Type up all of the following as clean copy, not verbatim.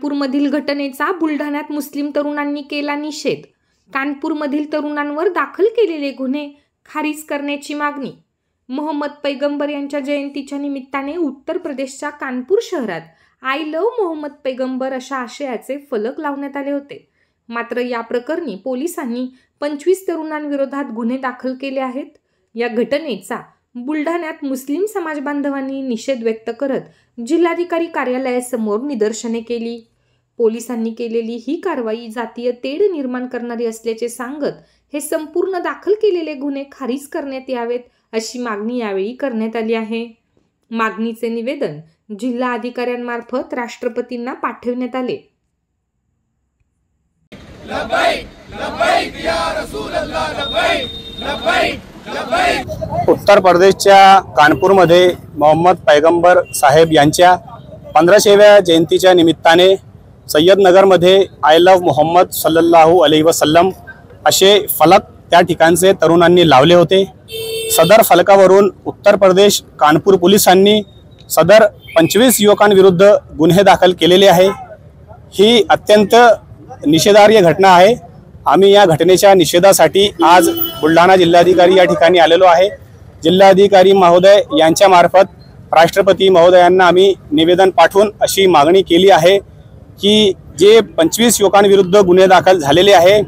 कानपूरमधील घटनेचा बुलढाण्यात मुस्लिम तरुणांनी केला निषेध। कानपूरमधील तरुणांवर दाखल केलेले गुन्हे खारिज करण्याची मागणी। मोहम्मद पैगंबर यांच्या जयंतीच्या निमित्ताने उत्तर प्रदेशच्या कानपूर शहरात आय लव्ह मोहम्मद पैगंबर अशा आशयाचे फलक लावण्यात आले होते। मात्र या प्रकरणी पोलिसांनी 25 तरुणांविरोधात गुन्हे दाखल केले आहेत। या घटनेचा बुलढाण्यात मुस्लिम समाज बांधवांनी निषेध व्यक्त करत जिल्हाधिकारी कार्यालयासमोर निदर्शने केली। पोलिसांनी केलेली ही कारवाई जातीय तेढ निर्माण करणारी असल्याचे सांगत हे संपूर्ण दाखल केलेले गुन्हे खारिज करण्यात यावेत अशी मागणी यावेळी करण्यात आली आहे। मागणीचे निवेदन जिल्हा अधिकाऱ्यांमार्फत राष्ट्रपतींना पाठवण्यात आले। उत्तर प्रदेशच्या कानपूरमध्ये मोहम्मद पैगंबर साहेब यांच्या 15व्या जयंतीच्या निमित्ताने सय्यदनगरमध्ये आय लव्ह मोहम्मद सल्लल्लाहु अलैहि वसल्लम असे फलक त्या ठिकाणचे तरुणांनी लावले होते। सदर फलकावरून उत्तर प्रदेश कानपूर पोलिसांनी सदर 25 युवकांविरुद्ध गुन्हे दाखल केलेले आहे। ही अत्यंत निषेधार्ह घटना आहे। आम्ही या घटनेच्या निषेधासाठी आज बुलढाणा जिल्हाधिकारी या ठिकाणी आलेलो आहे। जिल्हाधिकारी महोदय यांच्या मार्फत राष्ट्रपती महोदयांना आम्ही निवेदन पाठवून अशी मागणी केली आहे की जे 25 युवकांविरुद्ध गुन्हे दाखल झालेले आहे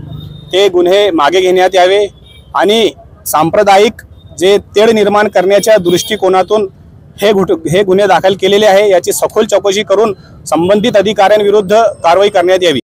ते गुन्हे मागे घेण्यात यावे आणि सांप्रदायिक जे तेढ निर्माण करण्याच्या दृष्टिकोनातून हे गुन्हे दाखल केलेले आहे याची सखोल चौकशी करून संबंधित अधिकाऱ्यांविरुद्ध कारवाई करण्यात यावी।